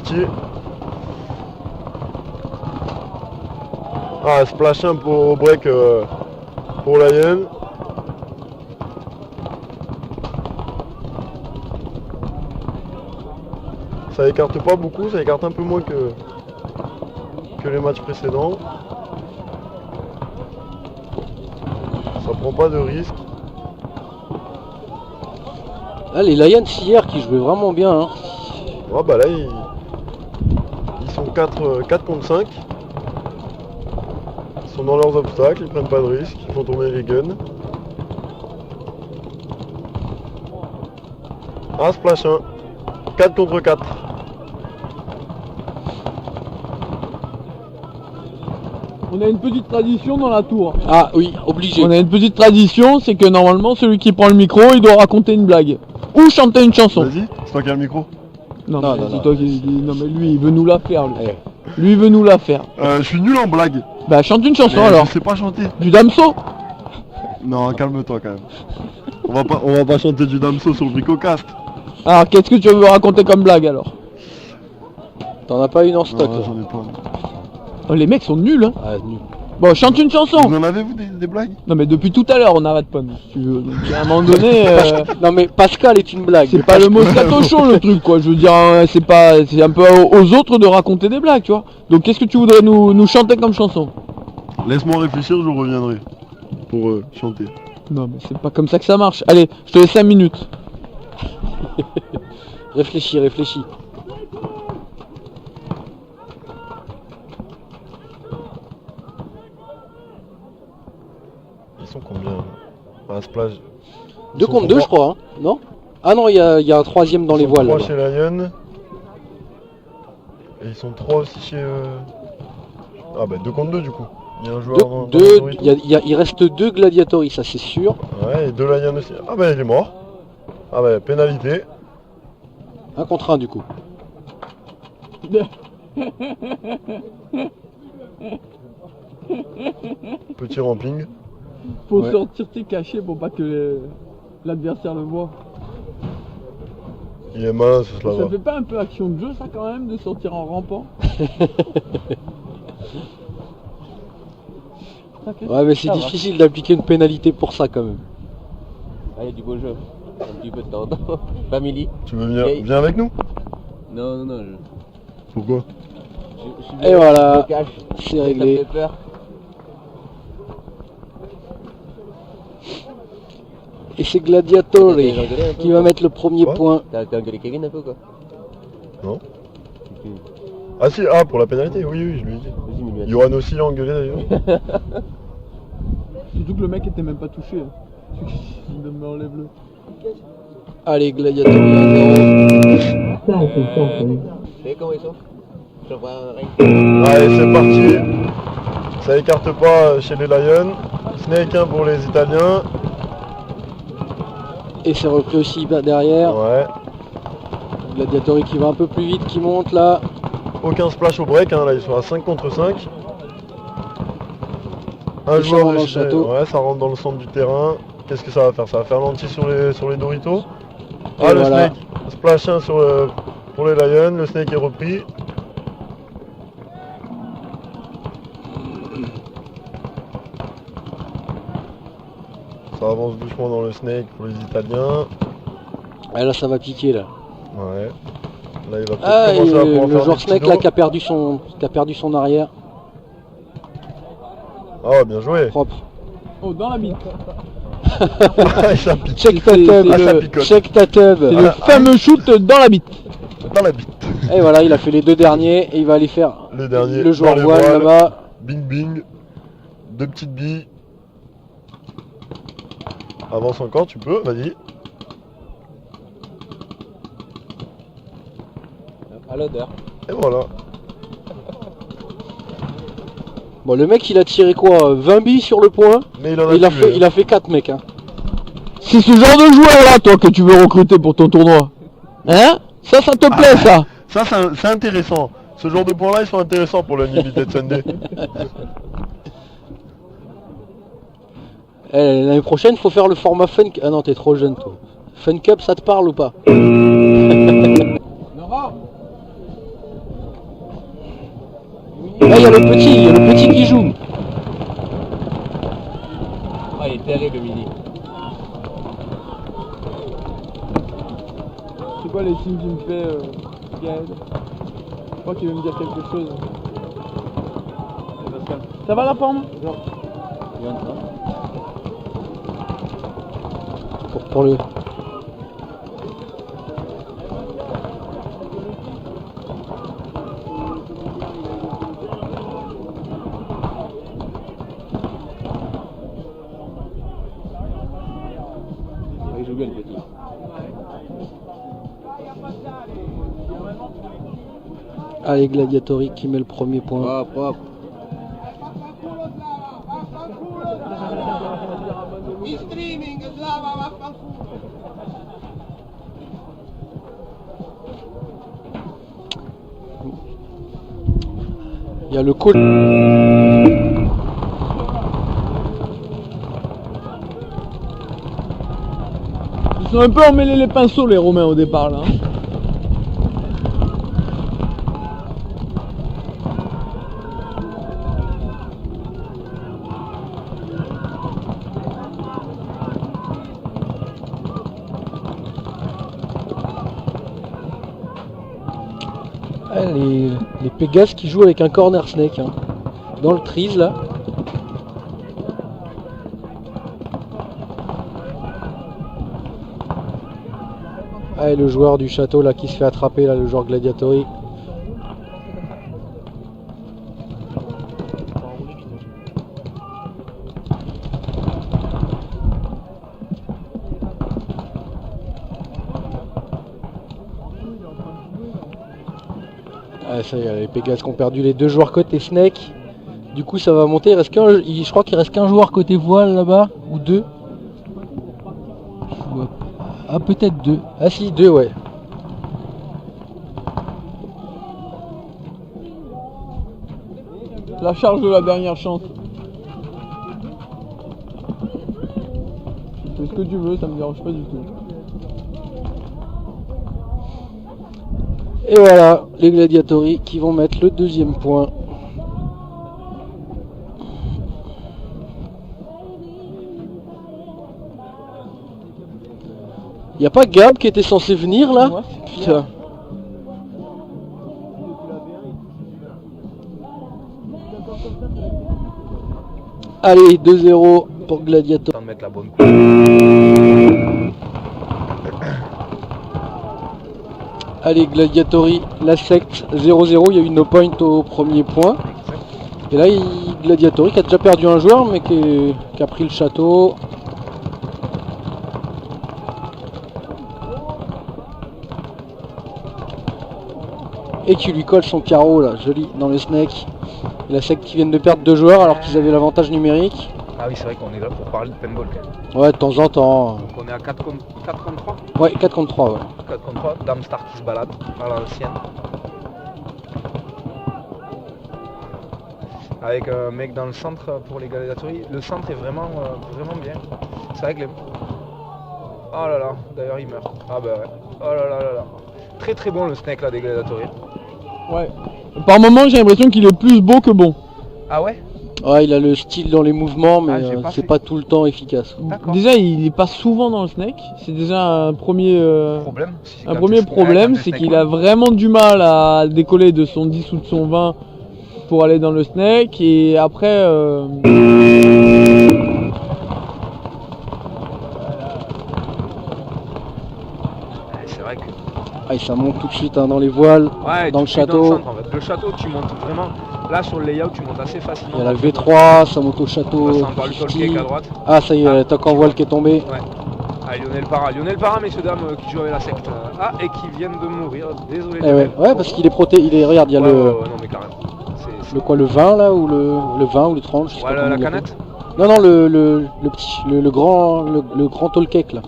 parti. Ah, splash 1 au break pour Lion. Ça écarte pas beaucoup, ça écarte un peu moins que les matchs précédents. Ça prend pas de risque. Ah, les Lions hier qui jouaient vraiment bien. Hein. Ouais, bah là, ils sont 4 contre 5. Ils sont dans leurs obstacles, ils prennent pas de risque, ils font tourner les guns. Ah, splash 1. 4 contre 4. On a une petite tradition dans la tour. Ah oui, obligé. On a une petite tradition, c'est que normalement celui qui prend le micro, il doit raconter une blague. Ou chanter une chanson. Vas-y, c'est toi qui as le micro. Non, Non, mais non, c'est non. toi qui dis. Non mais lui il veut nous la faire lui. Eh. Lui il veut nous la faire. Je suis nul en blague. Bah chante une chanson Mais alors. Je sais pas chanter. Du Damso. Non, calme-toi quand même. On va pas chanter du Damso sur le Bricocast. Alors qu'est-ce que tu veux raconter comme blague alors? T'en as pas une en stock Non, là. j'en ai pas. Oh, les mecs sont nuls hein. Ah, nul. Bon chante une chanson. Vous en avez vous des blagues? Non mais depuis tout à l'heure on n'arrête pas nous, si tu veux. Donc à un moment donné, Non mais Pascal est une blague. c'est pas le Moscato Show le truc quoi. Je veux dire, c'est un peu aux autres de raconter des blagues, tu vois. Donc qu'est-ce que tu voudrais nous chanter comme chanson? Laisse-moi réfléchir, je reviendrai pour chanter. Non mais c'est pas comme ça que ça marche. Allez, je te laisse 5 minutes. Réfléchis, réfléchis. Ils sont combien? Ah, splash. 2 contre 2 je crois, hein. Non? Ah non, il y a un troisième dans les voiles. 3 là-bas. chez Lion. Et ils sont 3 aussi chez... Ah bah 2 contre 2 du coup. Il y a un joueur dans Deux, le Dorito. il reste 2 gladiatories, ça c'est sûr. Ouais, et 2 Lion aussi. Ah bah il est mort. Ah bah pénalité. 1 contre 1 du coup. Petit ramping. Faut Ouais. sortir tes cachets pour pas que l'adversaire le voit. Il est malin ce Ça Slava. fait pas un peu action de jeu ça quand même de sortir en rampant? Ouais mais c'est Ça va. difficile d'appliquer une pénalité pour ça quand même. Allez, du beau jeu. Un petit peu de temps. Family. Tu veux venir? Ok. Viens avec nous? Non, Pourquoi? je suis Et voilà, je me cache. c'est Ça me réglé. fait peur. Et c'est Gladiatori T'as engueulé un peu, qui va mettre le premier Quoi point. T'as engueulé Kevin un peu quoi? Non? Ah si, ah pour la pénalité, oui, oui, je lui ai dit. Vas-y, Mimi. Johan aussi l'a engueulé d'ailleurs. Surtout que le mec était même pas touché. Hein. Il me enlève le. Allez Gladiatori 1-0. Et comment ils sont? Je vois un ring. Allez, c'est parti. Ça écarte pas chez les Lions. Snake 1 pour les Italiens. Et c'est repris aussi derrière. Ouais. Gladiatori qui va un peu plus vite, qui monte là. Aucun splash au break, hein. Là ils sont à 5 contre 5. Un Et ça joueur rentre dans le chez- château. Ouais, ça rentre dans le centre du terrain. Qu'est-ce que ça va faire? Ça va faire l'anti sur les Doritos. Et Ah, le voilà. Snake. Splash 1 pour les Lions. Le Snake est repris. Ça avance doucement dans le Snake pour les Italiens. Ah, là ça va piquer là. Ouais. Là il va peut-être Ah et commencer à pouvoir le faire joueur des Snake petits là dos. qui a perdu son arrière. Ah ouais, bien joué. Propre. Oh, dans la bite. Ça pique Check ta C'est- tub, Ah, ça picote. check ta tub. C'est le fameux shoot dans la bite. dans la bite. Et voilà, il a fait les 2 derniers et il va aller faire Le dernier. le joueur dans les voile voiles. là-bas. Bing bing. 2 petites billes. Avance encore, tu peux, vas-y. À l'odeur. Et voilà. Bon le mec il a tiré quoi 20 billes sur le point. Mais il en a Et il a tué, fait, hein. il a fait 4 mecs hein. C'est ce genre de joueur là toi que tu veux recruter pour ton tournoi. Hein? Ça te plaît ça? Ça, c'est intéressant. Ce genre de points-là, ils sont intéressants pour l'Unlimited Sunday. Eh, l'année prochaine faut faire le format Fun. Ah non t'es trop jeune toi. Fun Cup ça te parle ou pas? Là, il y a le petit qui joue. Ah, il est terrible, le midi. C'est quoi les signes qu'il me fait, Gaël? Je crois qu'il veut me dire quelque chose. Ça va la forme? Non. Pour le... Il joue bien, le petit. Allez, Gladiatori qui met le premier point. Propre. Il y a le call. Ils sont un peu emmêlés les pinceaux les Romains au départ là. Ah, les Pégases qui jouent avec un corner snake hein. Dans le trees là. Ah, et le joueur du château là qui se fait attraper là, le joueur Gladiatori. Ah, ça y est, les Pégases qui ont perdu les deux joueurs côté Snake. Du coup ça va monter, il reste je crois qu'il reste qu'un joueur côté voile là-bas, ou deux. Je vois- Ah peut-être deux. Ah si, deux ouais. La charge de la dernière chance. Fais ce que tu veux, ça me dérange pas du tout. Et voilà, les Gladiatori qui vont mettre le deuxième point. Y a pas Gab qui était censé venir là? Ouais. Putain. Allez, 2-0 pour Gladiator. Temps de mettre la bonne. Allez, Gladiatori, la secte 0-0. Il y a eu no point au premier point. Et là, Gladiatori qui a déjà perdu un joueur, mais qui a pris le château. Et qui lui colle son carreau là, joli, dans le snake. Et la secte qui viennent de perdre deux joueurs alors qu'ils avaient l'avantage numérique. Ah oui, c'est vrai qu'on est là pour parler de paintball quand même. Ouais, de temps en temps. Donc on est à 4 contre 3. Ouais, 4 contre 3, ouais. 4 contre 3, Dame Star qui se balade à l'ancienne. Avec un mec dans le centre pour les Gladiatori. Le centre est vraiment, vraiment bien. C'est vrai que les... Oh là là, d'ailleurs il meurt. Ah bah ouais. Oh là là là là. Très très bon le snake là des Gladiatori. Ouais. Par moment j'ai l'impression qu'il est plus beau que bon. Ah ouais? Ouais, il a le style dans les mouvements, mais j'ai pas c'est fait. pas tout le temps efficace. D'accord. Déjà il est pas souvent dans le snake. C'est déjà un premier Problème. un premier problème, c'est qu'il a vraiment du mal à décoller de son 10 ou de son 20 pour aller dans le snake. Et après C'est vrai que... Ah, et ça monte tout de suite hein, dans les voiles, Ouais, dans le tu fais château. centre, en fait. Le château tu montes vraiment... Là sur le layout tu montes assez facilement. Il y a la V3, ça monte au château. On passe encore le tall cake à droite. Ah, ça y est, le toc en voile qui est tombé. Ouais. Ah, Lionel Parra, messieurs dames, qui joue avec la secte. Ah, et qui viennent de mourir. Désolé. Eh ouais, ouais, parce qu'il est protégé. Il est, regarde, il y a Ouais, le, ouais, non mais carrément. C'est... le quoi, le 20 là, ou le 20 ou le 30, je sais pas Ouais, comment la on l'appelle. canette. Non, non, le petit, le grand tall cake là.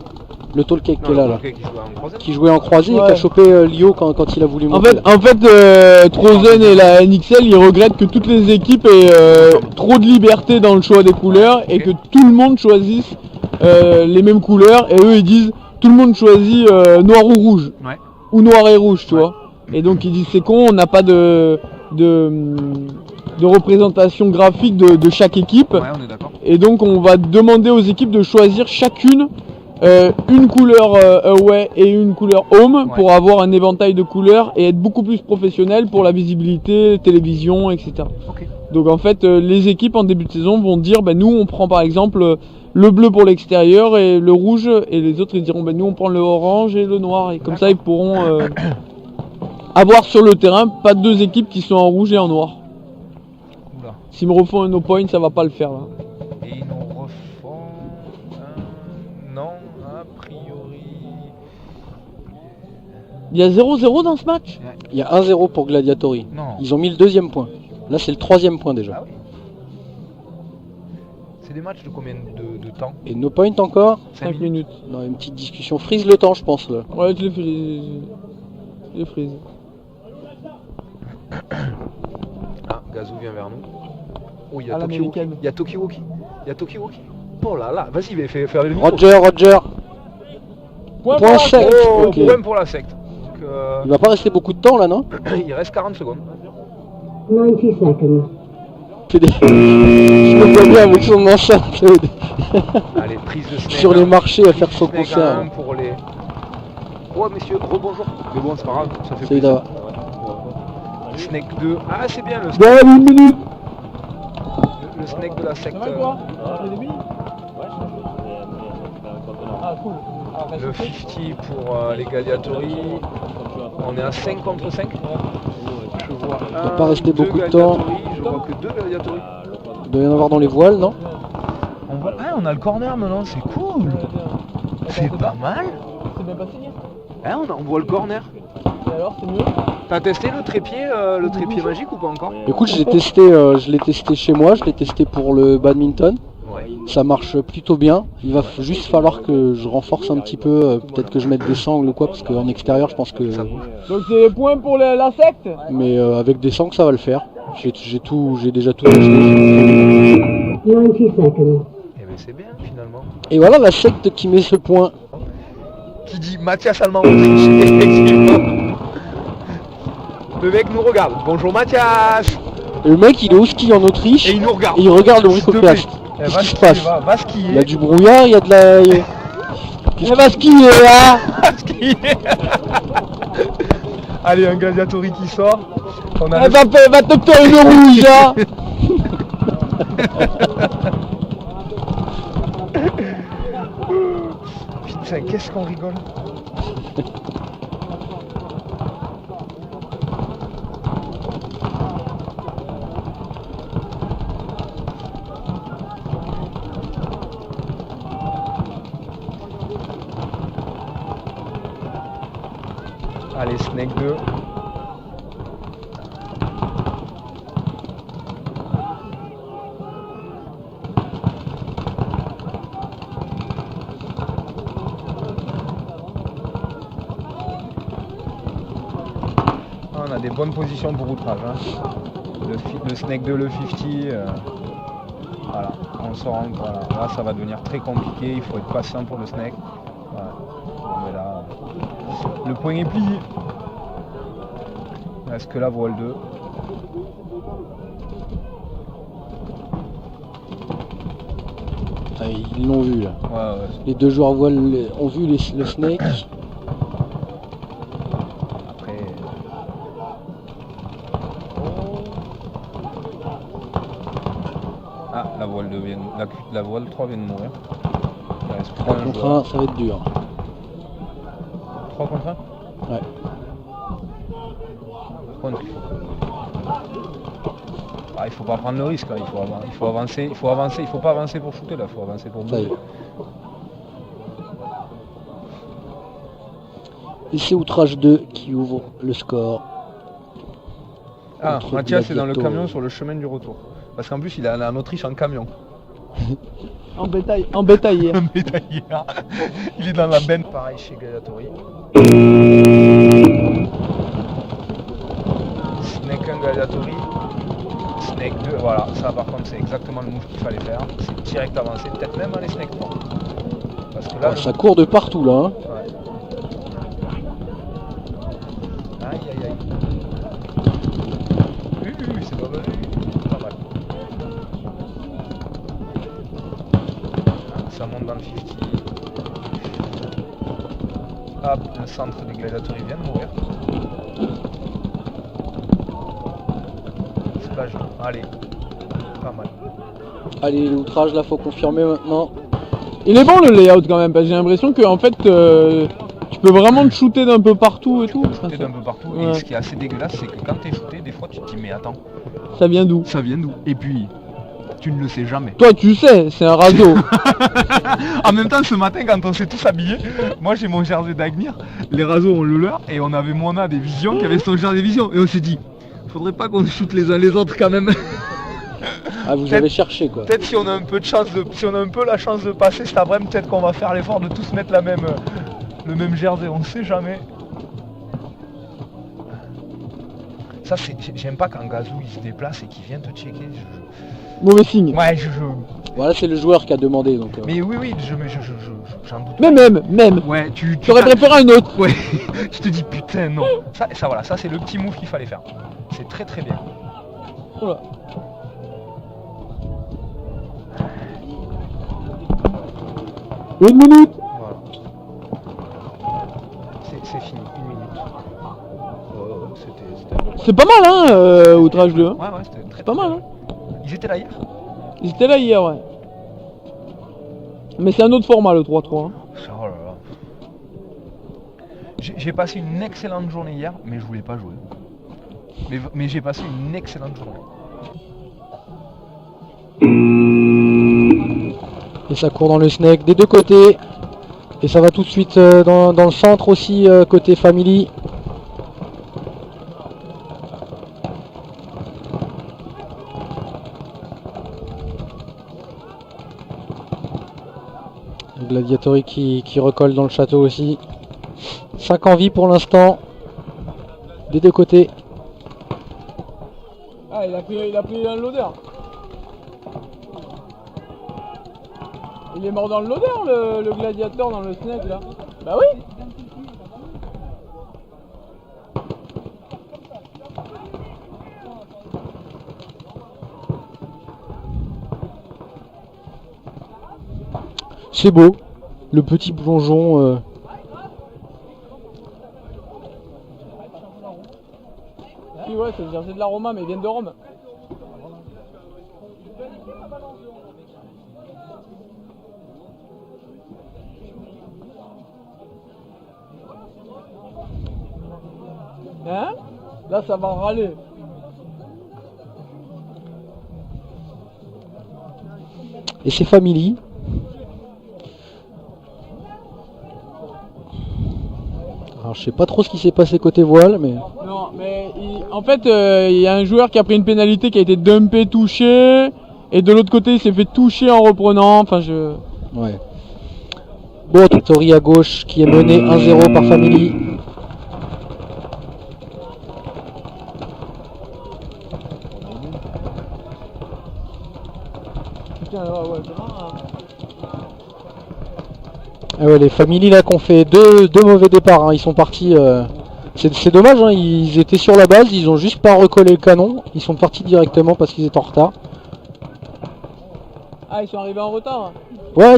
Le tall cake qui est là, là. Qui joue en croisette. Qui jouait en croisé et Ouais. qui a chopé Lio quand il a voulu monter. en fait Trozen et la NXL ils regrettent que toutes les équipes aient trop de liberté dans le choix des couleurs et que tout le monde choisisse les mêmes couleurs et eux ils disent tout le monde choisit noir ou rouge Ouais. ou noir et rouge tu Ouais. vois. Et donc ils disent c'est con, on n'a pas de de représentation graphique de chaque équipe. Ouais, on est d'accord. Et donc on va demander aux équipes de choisir chacune une couleur away et une couleur home Ouais. pour avoir un éventail de couleurs et être beaucoup plus professionnel pour la visibilité, télévision, etc. Ok. Donc en fait les équipes en début de saison vont dire nous on prend par exemple le bleu pour l'extérieur et le rouge, et les autres ils diront nous on prend le orange et le noir, et comme ça ils pourront avoir sur le terrain pas deux équipes qui sont en rouge et en noir. Oula. S'ils me refont un no point, ça va pas le faire là. Et ils nous refont un... Non, a priori... Il y a 0-0 dans ce match. Il y a 1-0 pour Gladiatori. Non. Ils ont mis le deuxième point. Là, c'est le troisième point déjà. Ah oui. C'est des matchs de combien de temps? Et no point encore. 5 minutes. Non, une petite discussion. Freeze le temps, je pense là. Ouais, je l'ai freeze. Ah, Gazou vient vers nous. Oh, il y a À Tokiwoki. l'américaine. Il y a Tokiwoki. Il y a Tokiwoki. Oh là là, vas-y, fais faire le micro. Roger. Point Point sec. Oh, Ok. problème pour la secte. Donc, Il va pas rester beaucoup de temps là, non? il reste 40 secondes. 90 seconds. Je me vois bien avec son enceinte Allez, prise de snake. sur les marchés à faire son Snake à concert. un pour les... Oh, messieurs, rebonjour. Mais bon, c'est pas grave, ça fait Salut, plaisir. Dava. Snake 2. Ah, c'est bien le snake. Dans une minute. Le snake de la secte. Le 50 pour les Gladiatori. On est à 5 contre 5. Je vois va pas rester deux beaucoup de temps. Gladiatori, je vois que 2 Gladiatori. Il doit y en avoir dans les voiles, non? On a le corner maintenant, c'est cool. C'est pas mal. C'est bien passé. On voit le corner. Et alors, c'est mieux. T'as testé le trépied magique ou pas encore? Écoute, je l'ai testé chez moi, je l'ai testé pour le badminton. Ouais. Ça marche plutôt bien. Il va juste falloir que je renforce un petit peu, peut-être que je mette des sangles ou quoi, parce qu'en extérieur, je pense que... Donc c'est point pour la secte. Mais avec des sangles, ça va le faire. J'ai déjà tout testé. 90 seconds. Eh ben c'est bien finalement. Et voilà la secte qui met ce point. Qui dit Mathias Allemand Autriche, effectivement. Le mec nous regarde. Bonjour Mathias. Et le mec, il est au ski en Autriche, Et il nous regarde. et il regarde le S'il te bricoplast. plaît. Qu'est-ce Va qui se skier, passe? va skier. Il y a du brouillard, il y a de la... Qu'est-ce qui va skier là? Va skier. Allez, un Gladiatori qui sort. On a Va te faire une rouge là. Putain, qu'est-ce qu'on rigole. Allez, Snake 2. On a des bonnes positions pour outrage. Hein. Le Snake 2, le 50. Voilà, on sort. Voilà. Là, ça va devenir très compliqué. Il faut être patient pour le Snake. Voilà. Bon, mais là, le point est plié. Il reste que la voile 2. Ah, ils l'ont vu là. Ouais. Les deux joueurs ont vu le snake. Après. Ah, la voile 2 vient. La voile 3 vient de mourir. Il reste plus 3 qu'un contre joueur. 1, ça va être dur. 3 contre 1. Ouais. Par contre, il faut pas prendre le risque, là. Il faut avancer, il faut pas avancer pour shooter là, il faut avancer pour Ça y bouger. est. Et c'est Outrage 2 qui ouvre le score. Ah, Contre Mathias est dans le Gladiator. camion sur le chemin du retour. Parce qu'en plus il est allé en Autriche en camion. En bétail hier. Médaillère. Il est dans la benne. Pareil chez Gladiatori. Snake 1 Gladiatori. Snake 2, voilà, ça par contre c'est exactement le move qu'il fallait faire. C'est direct avancé, peut-être même aller Snake 3. Parce que là, Ah, ça court de partout là. Hein. Ouais. Aïe aïe aïe. C'est pas mal. Ça monte dans le 50. Hop, le centre des gladiateurs vient de mourir. Splash. Allez. Pas mal. Allez, l'outrage là, faut confirmer maintenant. Il est bon le layout quand même, parce que j'ai l'impression que en fait tu peux vraiment te shooter d'un peu partout et tout. Shooter d'un peu partout. Ouais. Et ce qui est assez dégueulasse, c'est que quand t'es shooté, des fois tu te dis mais attends, Ça vient d'où? ça vient d'où? Et puis, tu ne le sais jamais. Toi tu sais, c'est un radeau. En même temps, ce matin, quand on s'est tous habillés, moi j'ai mon jersey d'Agnir, les rasos ont le leur, et on avait Mona des Visions qui avait son jersey Vision. Et on s'est dit, faudrait pas qu'on shoot les uns les autres quand même. Ah, vous avez cherché quoi. Peut-être si on a un peu de chance si on a un peu la chance de passer cet après-midi, peut-être qu'on va faire l'effort de tous mettre le même jersey, on ne sait jamais. Ça c'est. J'aime pas quand Gazou il se déplace et qu'il vient te checker. Mauvais signe. Ouais Voilà, c'est le joueur qui a demandé donc. Mais oui, j'en doute. Mais même. Ouais, tu J'aurais préféré un autre. Ouais, tu te dis putain non. Ça voilà, ça c'est le petit move qu'il fallait faire. C'est très très bien. Voilà. Une minute. Voilà. C'est fini, 1 minute. C'était un bon C'est pas mal outrage 2. Hein. Ouais, c'était très Pas mal, hein. Ils étaient là hier. Ils étaient là hier, ouais. Mais c'est un autre format le 3-3. Hein. Oh là là. J'ai passé une excellente journée hier, mais je voulais pas jouer. Mais j'ai passé une excellente journée. Et ça court dans le snake des deux côtés. Et ça va tout de suite dans le centre aussi, côté family. Gladiatori qui recolle dans le château aussi. 5 en vie pour l'instant. Des deux côtés. Ah, il a pris un loader. Il est mort dans le loader, le gladiateur dans le snake là. Bah oui. C'est beau. Le petit plongeon. Oui, ouais, c'est de la Roma, mais ils viennent de Rome. Hein? Là, ça va râler. Et c'est family. Alors je sais pas trop ce qui s'est passé côté voile, mais Non, mais en fait, il y a un joueur qui a pris une pénalité qui a été dumpé, touché, et de l'autre côté, il s'est fait toucher en reprenant. Enfin, ouais. Bon, Tori à gauche qui est mené 1-0 par family. Putain, ouais, Ah ouais, les family là qu'on fait deux mauvais départs, hein. Ils sont partis. C'est dommage, hein. Ils étaient sur la base, ils ont juste pas recollé le canon. Ils sont partis directement parce qu'ils étaient en retard. Ah, ils sont arrivés en retard. Ouais,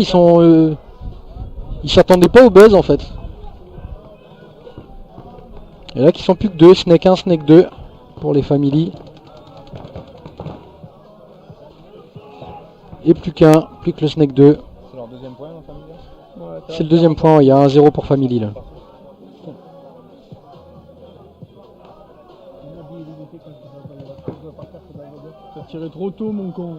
ils s'attendaient pas au buzz en fait. Et là, qui sont plus que 2, Snake 1, Snake 2 pour les family. Et plus que le Snake 2. C'est leur deuxième point, la famille. Ouais, C'est le deuxième point, il y a 1-0 pour family là. T'as tiré trop tôt, mon con.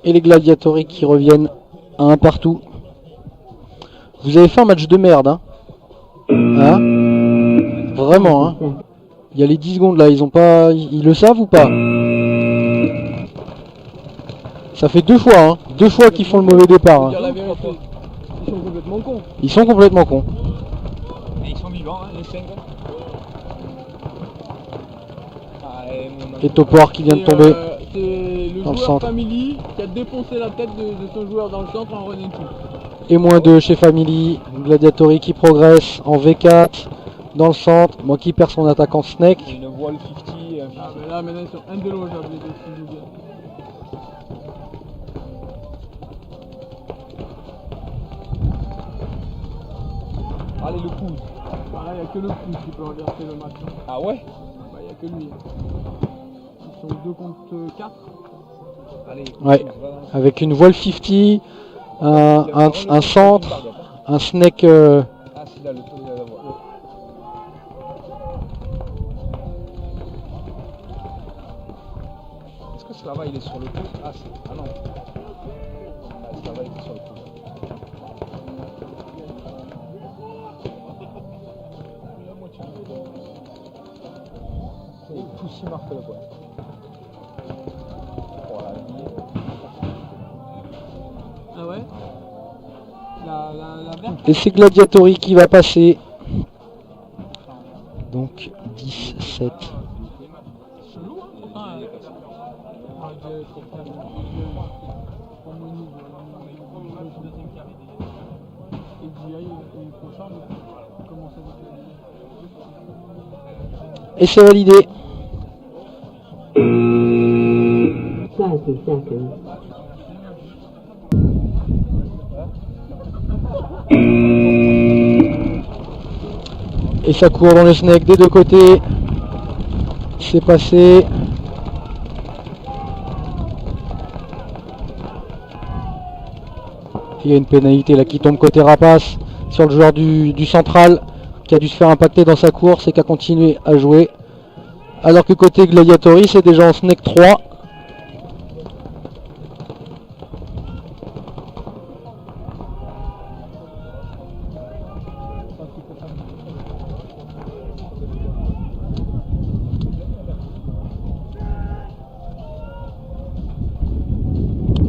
Et les Gladiatori qui reviennent à un partout. Vous avez fait un match de merde, hein. Hein? Vraiment, hein. Il y a les 10 secondes là, ils le savent ou pas? Ça fait 2 fois, hein. 2 fois qu'ils font le mauvais départ. Hein. Dire la vérité, ils sont complètement cons. Ils sont complètement cons. Mais ils sont vivants, hein, les 5. Et Topor qui vient de tomber. C'est le dans le joueur centre. family qui a défoncé la tête de son joueur dans le centre en running tout. Et moins 2 chez family. Gladiatori qui progresse en V4 dans le centre. Moi qui perds son attaquant Snake. Une voile 50. Ah, mais là maintenant ils sont indélogeables les deux s'ils jouent bien. Allez, le pouce. Ah, là, il n'y a que le pouce qui peut regarder le match. Ah ouais? Bah, il n'y a que lui. Ils sont 2 contre 4. Allez, Ouais, avec une voile 50, un centre, un Snake. Ah, c'est là le tour de la voile. Est-ce que Slava il est sur le pouce? Ah, c'est. Ah non. Ah, Slava il est sur le pouce. Et le pouce il marque le point. Voilà. Ah ouais? La verte? Et c'est Gladiatori qui va passer. Donc 10-7. Chelou, hein? Ah, Et c'est validé. 30 seconds. Et ça court dans le Snake des deux côtés. C'est passé. Il y a une pénalité là qui tombe côté Rapace sur le joueur du central qui a dû se faire impacter dans sa course et qui a continué à jouer. Alors que côté Gladiatori c'est déjà en Snake 3.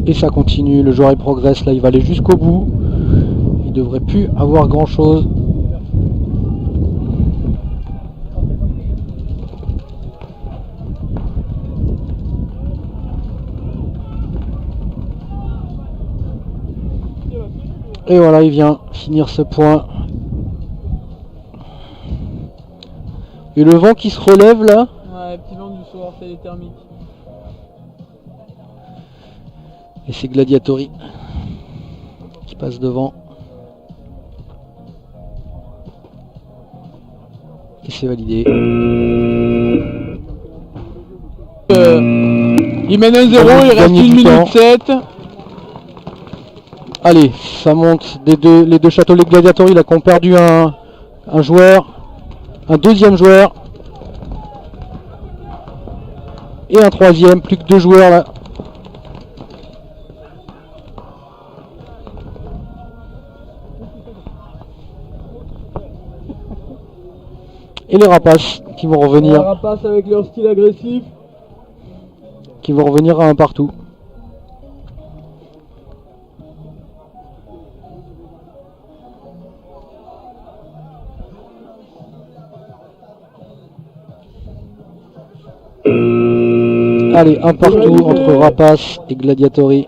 Et ça continue, le joueur il progresse, là il va aller jusqu'au bout. Il devrait plus avoir grand chose. Et voilà, il vient finir ce point. Et le vent qui se relève là. Ouais, petit vent du soir, c'est les thermiques. Et c'est Gladiatori qui passe devant. Et c'est validé. Il mène 1-0, il reste 1 minute 7. Allez, ça monte les deux châteaux, les Gladiatori là qui ont perdu un joueur, un deuxième joueur. Et un troisième, plus que 2 joueurs là. Et les Rapaces qui vont revenir. Les Rapaces avec leur style agressif. Qui vont revenir à un partout. Allez, un partout entre Rapace et Gladiatori.